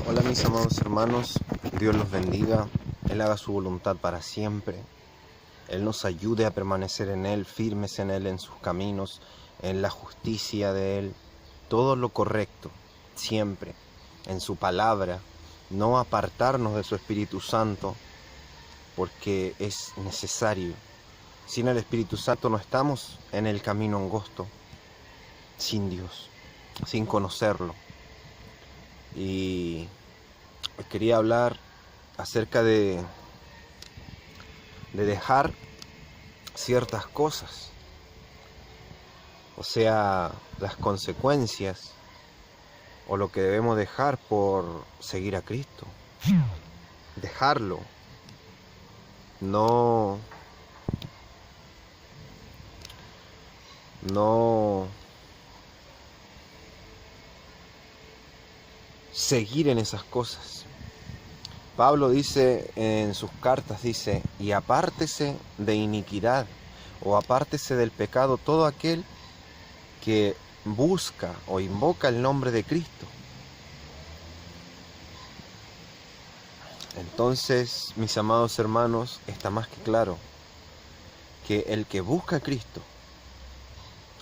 Hola mis amados hermanos, Dios los bendiga, Él haga su voluntad para siempre, Él nos ayude a permanecer en Él, firmes en Él, en sus caminos, en la justicia de Él, todo lo correcto, siempre, en su palabra, no apartarnos de su Espíritu Santo, porque es necesario. Sin el Espíritu Santo no estamos en el camino angosto, sin Dios, sin conocerlo. Y quería hablar acerca de dejar ciertas cosas, o sea, las consecuencias o lo que debemos dejar por seguir a Cristo. Dejarlo, no seguir en esas cosas. Pablo dice en sus cartas, dice, y apártese de iniquidad o apártese del pecado todo aquel que busca o invoca el nombre de Cristo. Entonces, mis amados hermanos, está más que claro que el que busca a Cristo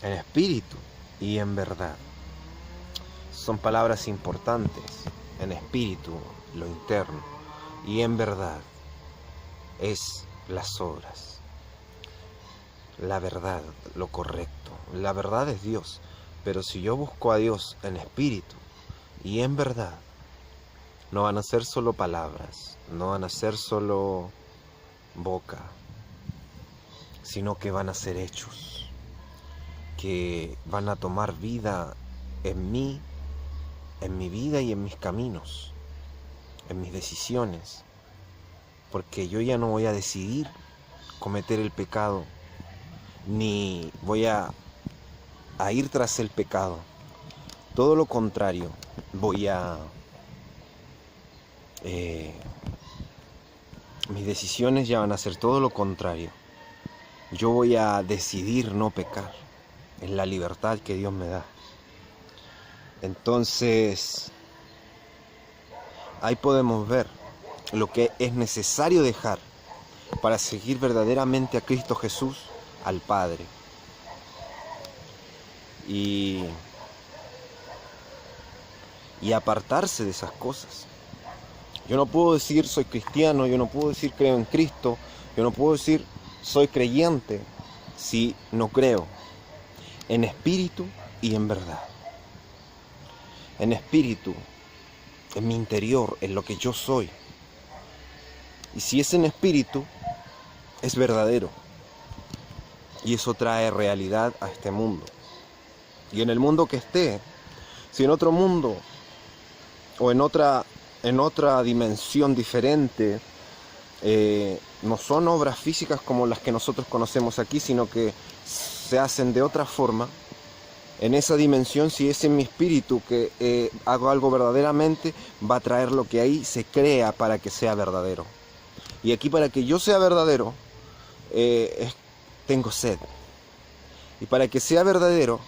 en espíritu y en verdad, son palabras importantes, en espíritu, lo interno, y en verdad, es las obras, la verdad, lo correcto. La verdad es Dios, pero si yo busco a Dios en espíritu y en verdad, no van a ser solo palabras, no van a ser solo boca, sino que van a ser hechos, que van a tomar vida en mí, en mi vida y en mis caminos, en mis decisiones, porque yo ya no voy a decidir cometer el pecado, ni voy a ir tras el pecado. Todo lo contrario, voy a... mis decisiones ya van a ser todo lo contrario. Yo voy a decidir no pecar, es la libertad que Dios me da. Entonces, ahí podemos ver lo que es necesario dejar para seguir verdaderamente a Cristo Jesús, al Padre. Y apartarse de esas cosas. Yo no puedo decir soy cristiano, yo no puedo decir creo en Cristo, yo no puedo decir soy creyente si no creo en espíritu y en verdad. En espíritu, en mi interior, en lo que yo soy. Y si es en espíritu, es verdadero. Y eso trae realidad a este mundo. Y en el mundo que esté, si en otro mundo o en otra dimensión diferente, no son obras físicas como las que nosotros conocemos aquí, sino que se hacen de otra forma. En esa dimensión, si es en mi espíritu que hago algo verdaderamente, va a traer lo que ahí se crea para que sea verdadero. Y aquí, para que yo sea verdadero, tengo sed. Y para que sea verdadero,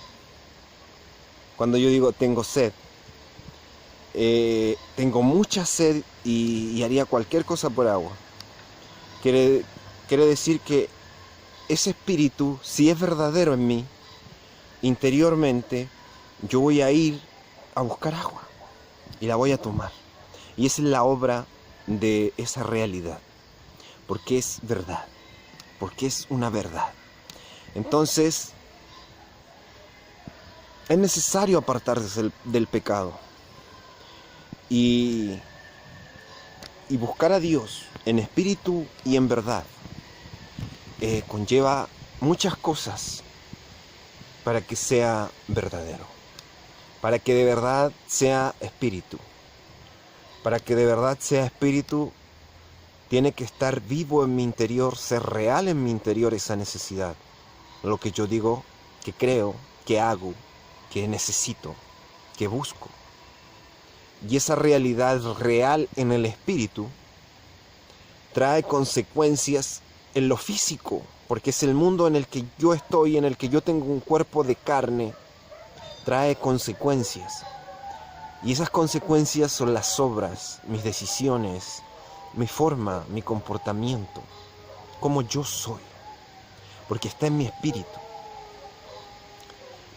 cuando yo digo tengo sed, tengo mucha sed y haría cualquier cosa por agua. Quiere decir que ese espíritu, si es verdadero en mí, interiormente, yo voy a ir a buscar agua y la voy a tomar. Y esa es la obra de esa realidad, porque es verdad, porque es una verdad. Entonces, es necesario apartarse del pecado y buscar a Dios en espíritu y en verdad. Conlleva muchas cosas para que sea verdadero, para que de verdad sea espíritu. Para que de verdad sea espíritu, tiene que estar vivo en mi interior, ser real en mi interior esa necesidad. Lo que yo digo, que creo, que hago, que necesito, que busco. Y esa realidad real en el espíritu trae consecuencias en lo físico, porque es el mundo en el que yo estoy, en el que yo tengo un cuerpo de carne, trae consecuencias. Y esas consecuencias son las obras, mis decisiones, mi forma, mi comportamiento, como yo soy, porque está en mi espíritu.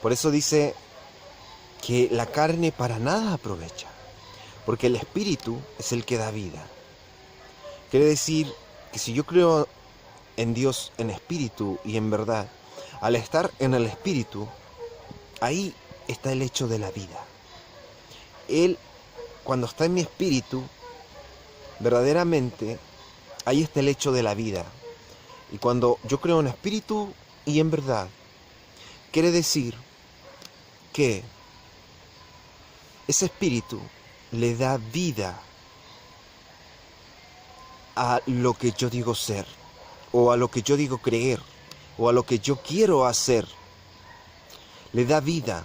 Por eso dice que la carne para nada aprovecha, porque el espíritu es el que da vida. Quiere decir que si yo creo en Dios en espíritu y en verdad, al estar en el espíritu, ahí está el hecho de la vida. Él, cuando está en mi espíritu, verdaderamente, ahí está el hecho de la vida. Y cuando yo creo en espíritu y en verdad, quiere decir que ese espíritu le da vida a lo que yo digo ser, o a lo que yo digo creer, o a lo que yo quiero hacer. Le da vida.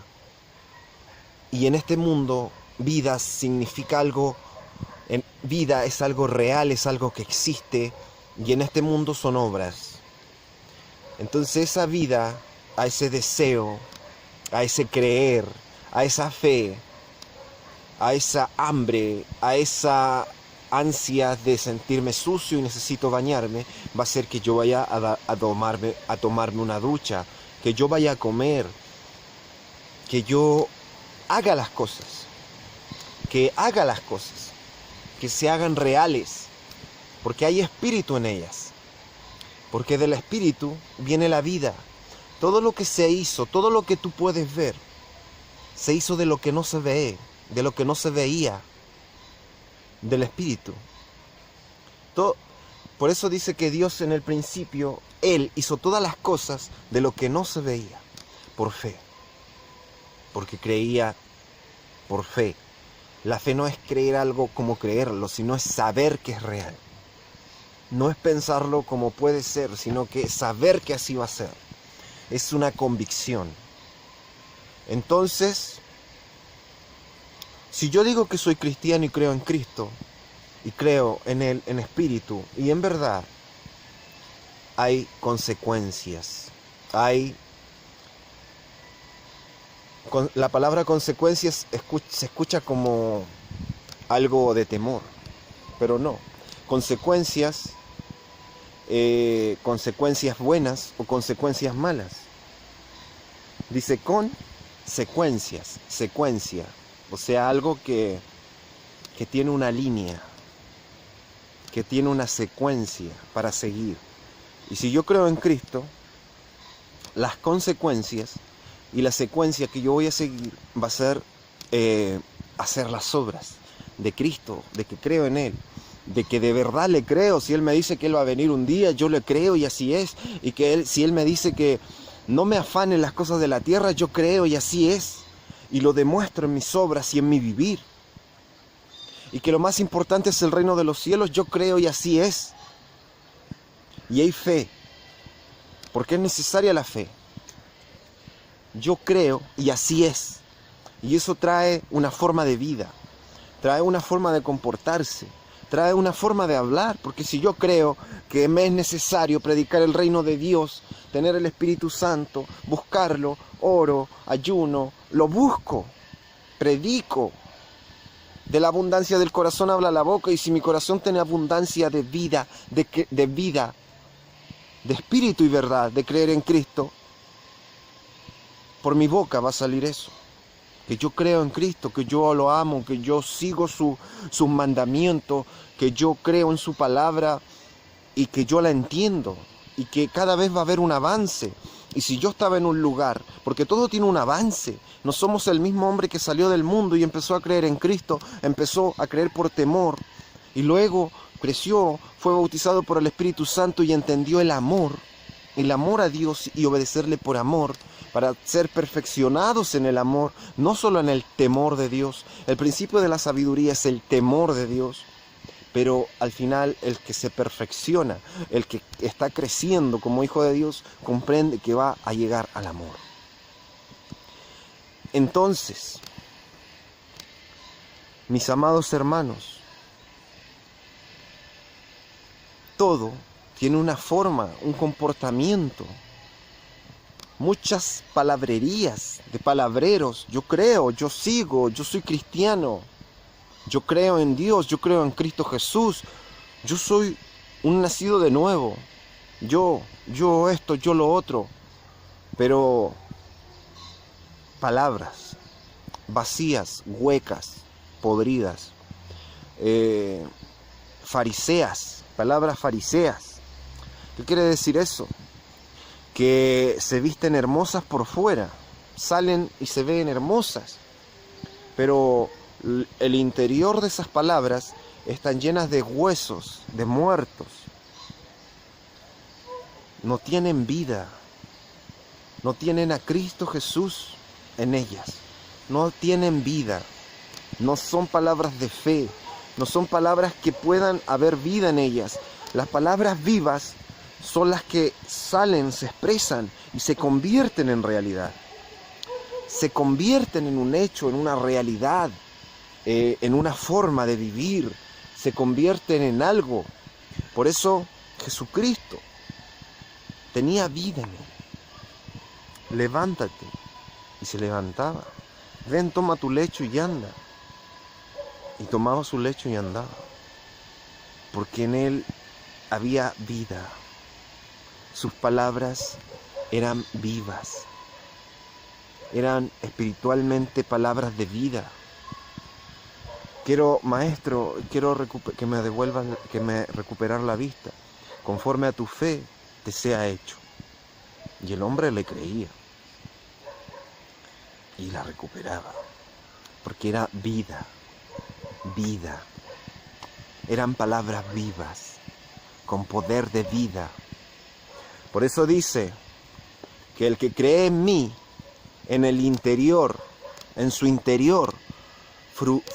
Y en este mundo, vida significa algo, vida es algo real, es algo que existe, y en este mundo son obras. Entonces esa vida, a ese deseo, a ese creer, a esa fe, a esa hambre, a esa ansia de sentirme sucio y necesito bañarme, va a ser que yo vaya a tomarme una ducha, que yo vaya a comer, que yo haga las cosas, que se hagan reales, porque hay espíritu en ellas, porque del espíritu viene la vida. Todo lo que se hizo, todo lo que tú puedes ver, se hizo de lo que no se ve, de lo que no se veía, del espíritu. Por eso dice que Dios en el principio, Él hizo todas las cosas de lo que no se veía, por fe, porque creía por fe. La fe no es creer algo como creerlo, sino es saber que es real. No es pensarlo como puede ser, sino que es saber que así va a ser. Es una convicción. Entonces, si yo digo que soy cristiano y creo en Cristo, y creo en Él en espíritu y en verdad, hay consecuencias. La palabra consecuencias se escucha como algo de temor, pero no. Consecuencias buenas o consecuencias malas. Dice secuencia, o sea, algo que tiene una línea, que tiene una secuencia para seguir. Y si yo creo en Cristo, las consecuencias y la secuencia que yo voy a seguir va a ser hacer las obras de Cristo, de que creo en Él, de que de verdad le creo. Si Él me dice que Él va a venir un día, yo le creo y así es. Y que si Él me dice que no me afanen las cosas de la tierra, yo creo y así es. Y lo demuestro en mis obras y en mi vivir. Y que lo más importante es el reino de los cielos, yo creo y así es. Y hay fe, porque es necesaria la fe. Yo creo y así es. Y eso trae una forma de vida, trae una forma de comportarse, trae una forma de hablar. Porque si yo creo que me es necesario predicar el reino de Dios, tener el Espíritu Santo, buscarlo, oro, ayuno, lo busco, predico. De la abundancia del corazón habla la boca, y si mi corazón tiene abundancia de vida, de espíritu y verdad, de creer en Cristo, por mi boca va a salir eso. Que yo creo en Cristo, que yo lo amo, que yo sigo sus mandamientos, que yo creo en su palabra y que yo la entiendo. Y que cada vez va a haber un avance. Y si yo estaba en un lugar, porque todo tiene un avance, no somos el mismo hombre que salió del mundo y empezó a creer en Cristo, empezó a creer por temor, y luego creció, fue bautizado por el Espíritu Santo y entendió el amor a Dios y obedecerle por amor, para ser perfeccionados en el amor, no solo en el temor de Dios. El principio de la sabiduría es el temor de Dios. Pero al final el que se perfecciona, el que está creciendo como hijo de Dios, comprende que va a llegar al amor. Entonces, mis amados hermanos, todo tiene una forma, un comportamiento. muchas palabrerías de palabreros. Yo creo, yo sigo, yo soy cristiano. Yo creo en Dios, yo creo en Cristo Jesús. Yo soy un nacido de nuevo. Yo esto, yo lo otro. Pero palabras vacías, huecas, podridas, fariseas, palabras fariseas. ¿Qué quiere decir eso? Que se visten hermosas por fuera, salen y se ven hermosas, pero el interior de esas palabras están llenas de huesos, de muertos. No tienen vida, no tienen a Cristo Jesús en ellas, no tienen vida, no son palabras de fe, no son palabras que puedan haber vida en ellas. Las palabras vivas son las que salen, se expresan y se convierten en realidad. Se convierten en un hecho, en una realidad, en una forma de vivir. Se convierten en algo. Por eso Jesucristo tenía vida en él. Levántate. Y se levantaba. Ven, toma tu lecho y anda. Y tomaba su lecho y andaba. Porque en él había vida. Sus palabras eran vivas. Eran espiritualmente palabras de vida. Maestro, quiero que me devuelvan, que me recuperar la vista. Conforme a tu fe te sea hecho. Y el hombre le creía. Y la recuperaba. Porque era vida. Vida. Eran palabras vivas. Con poder de vida. Por eso dice que el que cree en mí, en el interior, en su interior,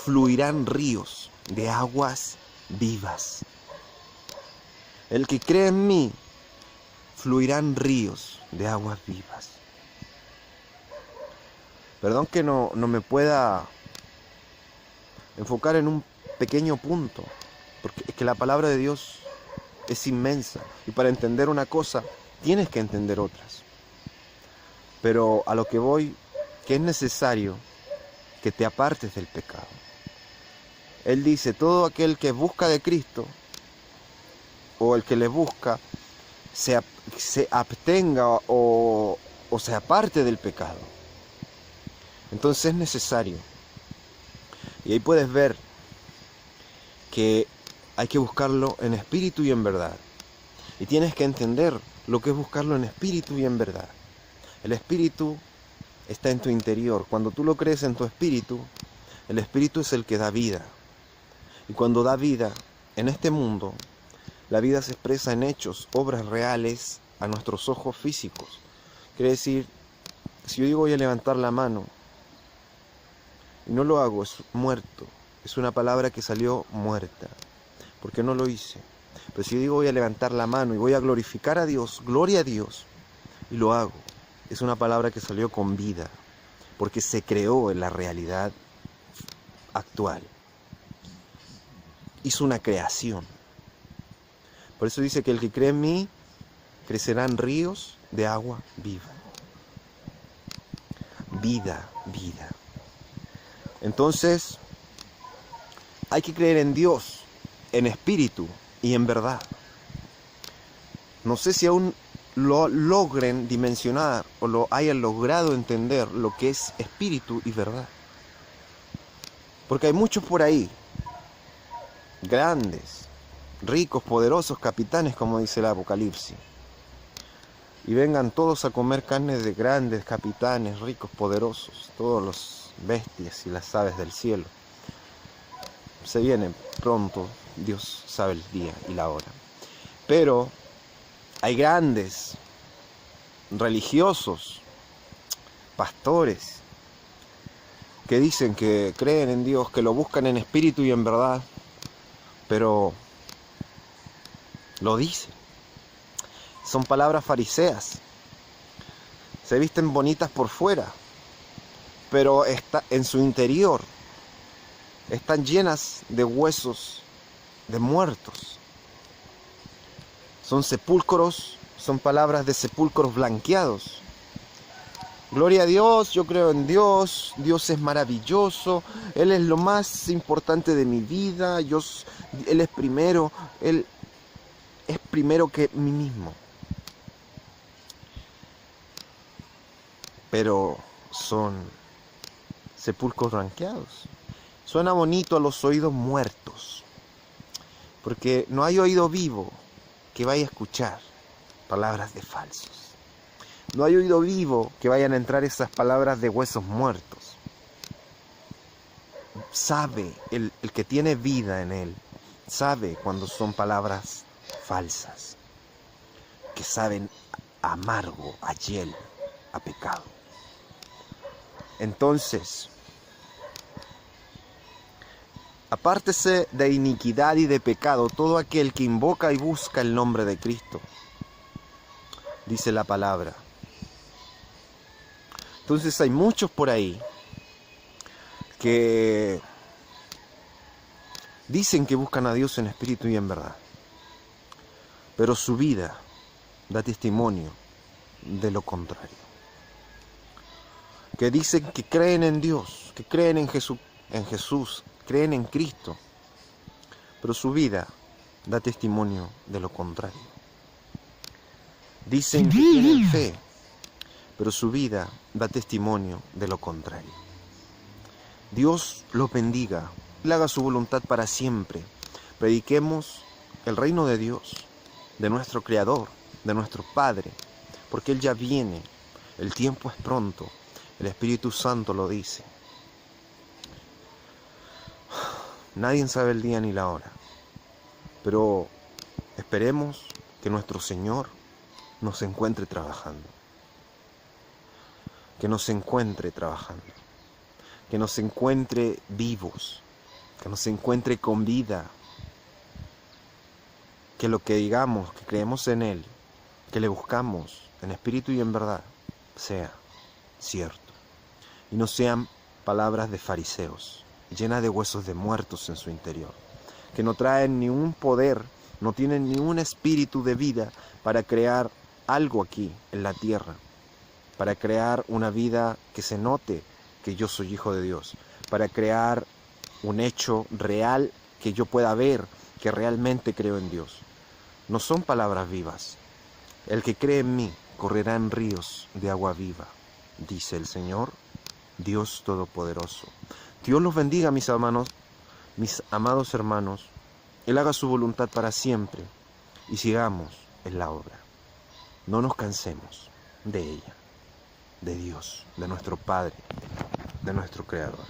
fluirán ríos de aguas vivas. El que cree en mí, fluirán ríos de aguas vivas. Perdón que no me pueda enfocar en un pequeño punto, porque es que la palabra de Dios es inmensa, y para entender una cosa, tienes que entender otras. Pero a lo que voy, que es necesario que te apartes del pecado. Él dice, todo aquel que busca de Cristo, o el que le busca, se abstenga o se aparte del pecado. Entonces es necesario. Y ahí puedes ver que hay que buscarlo en espíritu y en verdad. Y tienes que entender lo que es buscarlo en espíritu y en verdad. El espíritu está en tu interior. Cuando tú lo crees en tu espíritu, el espíritu es el que da vida. Y cuando da vida en este mundo, la vida se expresa en hechos, obras reales a nuestros ojos físicos. Quiere decir, si yo digo voy a levantar la mano, y no lo hago, es muerto. Es una palabra que salió muerta, porque no lo hice. Pero si yo digo voy a levantar la mano y voy a glorificar a Dios, gloria a Dios, y lo hago, es una palabra que salió con vida, porque se creó en la realidad actual. Hizo una creación. Por eso dice que el que cree en mí, crecerán ríos de agua viva. Vida, vida. Entonces, hay que creer en Dios, en espíritu y en verdad. No sé si aún lo logren dimensionar o lo hayan logrado entender lo que es espíritu y verdad. Porque hay muchos por ahí, grandes, ricos, poderosos, capitanes, como dice el Apocalipsis. Y vengan todos a comer carne de grandes capitanes, ricos, poderosos, todos los bestias y las aves del cielo. Se vienen pronto, Dios sabe el día y la hora. Pero hay grandes religiosos, pastores, que dicen que creen en Dios, que lo buscan en espíritu y en verdad, pero lo dicen. Son palabras fariseas. Se visten bonitas por fuera, pero en su interior están llenas de huesos de muertos. Son sepulcros, son palabras de sepulcros blanqueados. Gloria a Dios, yo creo en Dios, Dios es maravilloso, Él es lo más importante de mi vida, Él es primero, Él es primero que mí mismo. Pero son sepulcros ranqueados. Suena bonito a los oídos muertos, porque no hay oído vivo que vaya a escuchar palabras de falsos. No hay oído vivo que vayan a entrar esas palabras de huesos muertos. Sabe, el que tiene vida en él, sabe cuando son palabras falsas, que saben a amargo, a hiel, a pecado. Entonces, apártese de iniquidad y de pecado todo aquel que invoca y busca el nombre de Cristo, dice la palabra. Entonces hay muchos por ahí que dicen que buscan a Dios en espíritu y en verdad, pero su vida da testimonio de lo contrario. Que dicen que creen en Dios, que creen en Jesús, creen en Cristo, pero su vida da testimonio de lo contrario. Dicen que tienen fe, pero su vida da testimonio de lo contrario. Dios los bendiga, Él haga su voluntad para siempre. Prediquemos el reino de Dios, de nuestro Creador, de nuestro Padre, porque Él ya viene, el tiempo es pronto, el Espíritu Santo lo dice. Nadie sabe el día ni la hora, pero esperemos que nuestro Señor nos encuentre trabajando. Que nos encuentre trabajando, que nos encuentre vivos, que nos encuentre con vida, que lo que digamos, que creemos en Él, que le buscamos en espíritu y en verdad, sea cierto, y no sean palabras de fariseos, llenas de huesos de muertos en su interior, que no traen ni un poder, no tienen ni un espíritu de vida para crear algo aquí en la tierra, para crear una vida que se note que yo soy hijo de Dios, para crear un hecho real que yo pueda ver que realmente creo en Dios. No son palabras vivas. El que cree en mí correrá en ríos de agua viva, dice el Señor, Dios Todopoderoso. Dios los bendiga, mis hermanos, mis amados hermanos. Él haga su voluntad para siempre y sigamos en la obra. No nos cansemos de ella, de Dios, de nuestro Padre, de nuestro Creador.